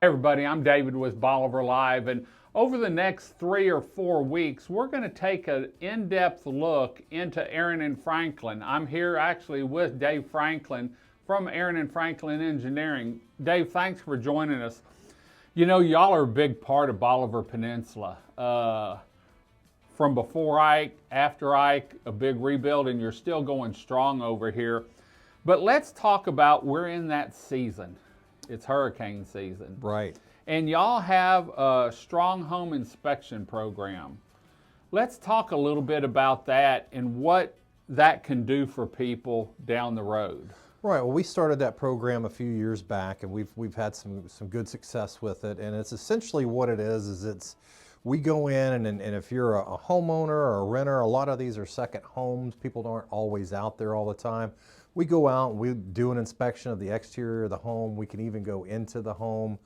Hey everybody, I'm David with Bolivar Live, and over the next 3 or 4 weeks, we're going to take an in-depth look into Aran and Franklin. I'm here actually with Dave Franklin from Aran and Franklin Engineering. Dave, thanks for joining us. You know, y'all are a big part of Bolivar Peninsula. From before Ike, after Ike, a big rebuild, and you're still going strong over here. But let's talk about we're in that season. It's hurricane season. Right. And y'all have a strong home inspection program. Let's talk a little bit about that and what that can do for people down the road. Right. Well, we started that program a few years back, and we've had some good success with it. And it's essentially what it is it's we go in and if you're a homeowner or a renter, a lot of these are second homes. People aren't always out there all the time. We go out and we do an inspection of the exterior of the home. We can even go into the home,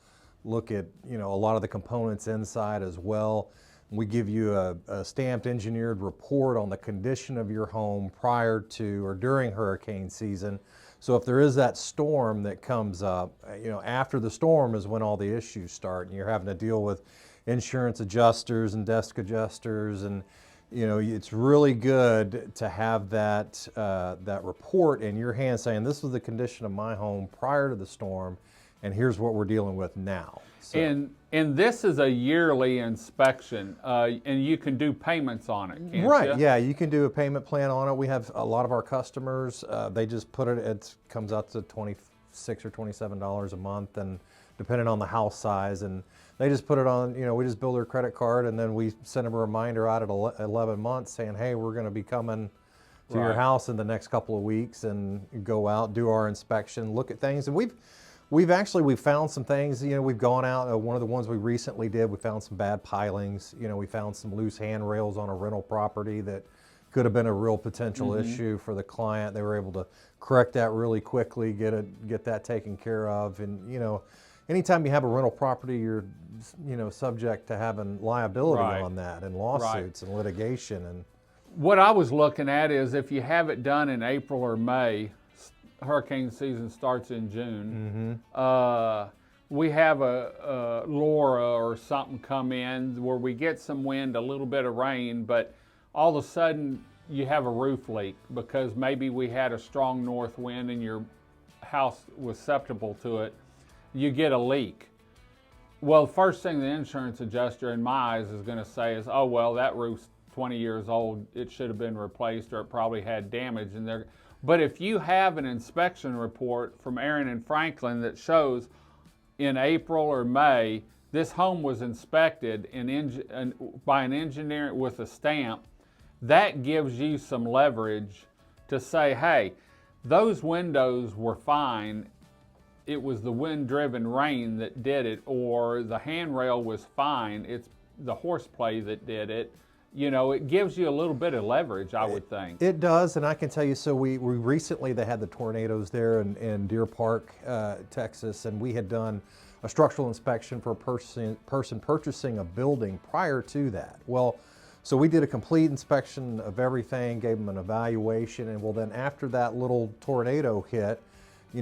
look at a lot of the components inside as well. We give you a stamped engineered report on the condition of your home prior to or during hurricane season. So if there is that storm that comes up, after the storm is when all the issues start, and you're having to deal with insurance adjusters and desk adjusters, and it's really good to have that report in your hand saying this was the condition of my home prior to the storm, and here's what we're dealing with now. So, and this is a yearly inspection, and you can do payments on it, can't right? you? Yeah, you can do a payment plan on it. We have a lot of our customers. They just put it. It comes out to $26 or $27 a month, and depending on the house size, and they just put it on, we just bill their credit card, and then we send them a reminder out at 11 months saying, hey, we're going to be coming to your house in the next couple of weeks, and go out, do our inspection, look at things. And we've found some things, we've gone out, one of the ones we recently did, we found some bad pilings, we found some loose handrails on a rental property that could have been a real potential issue for the client. They were able to correct that really quickly, get that taken care of. And anytime you have a rental property, you're subject to having liability on that, and lawsuits and litigation. And what I was looking at is if you have it done in April or May, hurricane season starts in June. We have a Laura or something come in where we get some wind, a little bit of rain, but all of a sudden you have a roof leak because maybe we had a strong north wind and your house was susceptible to it. You get a leak. Well, the first thing the insurance adjuster in my eyes is going to say is, oh, well, that roof's 20 years old. It should have been replaced, or it probably had damage. But if you have an inspection report from Aran and Franklin that shows in April or May, this home was inspected by an engineer with a stamp, that gives you some leverage to say, hey, those windows were fine. It was the wind-driven rain that did it, or the handrail was fine. It's the horseplay that did it. It gives you a little bit of leverage, I would think. It does, and I can tell you, so we recently, they had the tornadoes there in Deer Park, Texas, and we had done a structural inspection for a person purchasing a building prior to that. Well, so we did a complete inspection of everything, gave them an evaluation, and well, then after that little tornado hit, they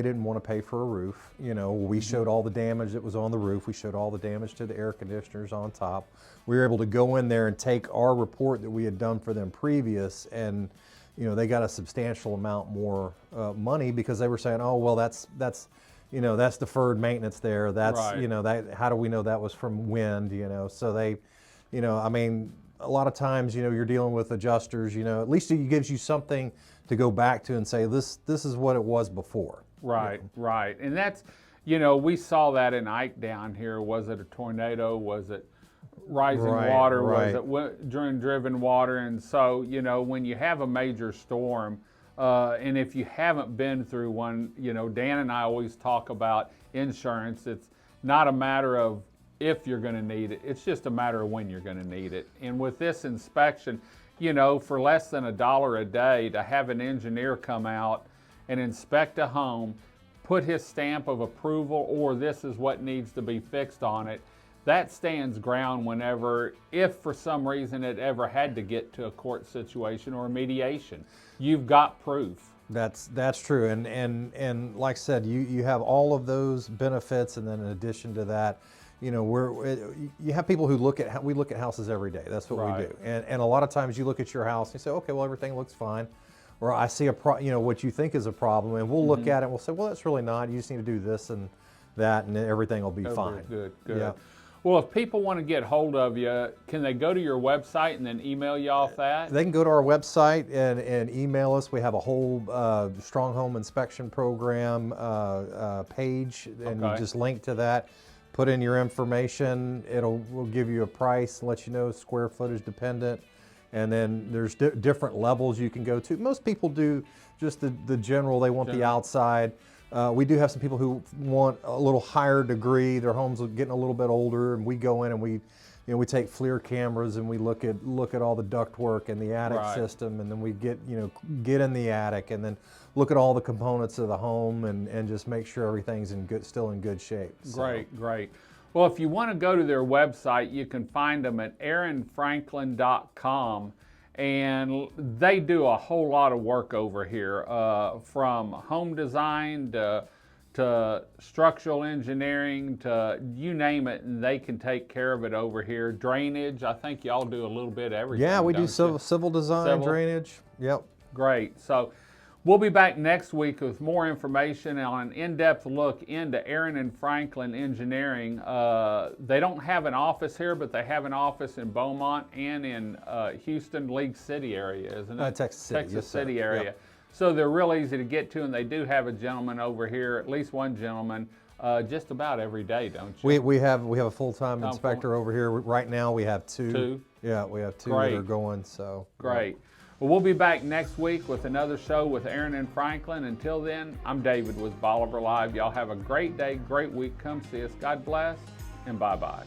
didn't want to pay for a roof. We showed all the damage that was on the roof. We showed all the damage to the air conditioners on top. We were able to go in there and take our report that we had done for them previous, and they got a substantial amount more money, because they were saying, oh, well, that's deferred maintenance there. That's that. How do we know that was from wind? So they, a lot of times, you're dealing with adjusters. At least it gives you something to go back to and say, this is what it was before. Right, right. And that's, we saw that in Ike down here. Was it a tornado? Was it rising water? Was it during driven water? And so, when you have a major storm, and if you haven't been through one, Dan and I always talk about insurance. It's not a matter of if you're going to need it. It's just a matter of when you're going to need it. And with this inspection, for less than $1 a day to have an engineer come out and inspect a home, put his stamp of approval, or this is what needs to be fixed on it, that stands ground whenever, if for some reason it ever had to get to a court situation or a mediation. You've got proof. That's true, and like I said, you have all of those benefits, and then in addition to that, you know, you have people who we look at houses every day. That's what we do, and a lot of times you look at your house and you say, okay, well, everything looks fine, or I see you know, what you think is a problem, and we'll look at it and we'll say, well, that's really not. You just need to do this and that, and everything will be fine. Good, good. Yeah. Well, if people want to get hold of you, can they go to your website and then email you off that? They can go to our website and email us. We have a whole strong home inspection program page, and you just link to that. Put in your information. We'll give you a price, let you know square footage dependent, and then there's different levels you can go to. Most people do just the general. They want the outside. We do have some people who want a little higher degree. Their homes are getting a little bit older, and we go in and we take FLIR cameras and we look at all the ductwork and the attic system, and then we get in the attic and then look at all the components of the home and just make sure everything's still in good shape. So. Great. Well, if you want to go to their website, you can find them at aranfranklin.com. And they do a whole lot of work over here, from home design to structural engineering to you name it, and they can take care of it over here. Drainage, I think y'all do a little bit of everything. Yeah, we do civil design, drainage. Yep. Great. So we'll be back next week with more information on an in-depth look into Aran and Franklin Engineering. They don't have an office here, but they have an office in Beaumont and in Houston, League City area, isn't it? Texas City. Texas City area. Yep. So they're real easy to get to, and they do have a gentleman over here, at least one gentleman, just about every day, don't you? We have a full-time inspector over here. Right now we have two. Two? Yeah, we have two that are going. So great. Yeah. Well, we'll be back next week with another show with Aran and Franklin. Until then, I'm David with Bolivar Live. Y'all have a great day, great week. Come see us. God bless, and bye-bye.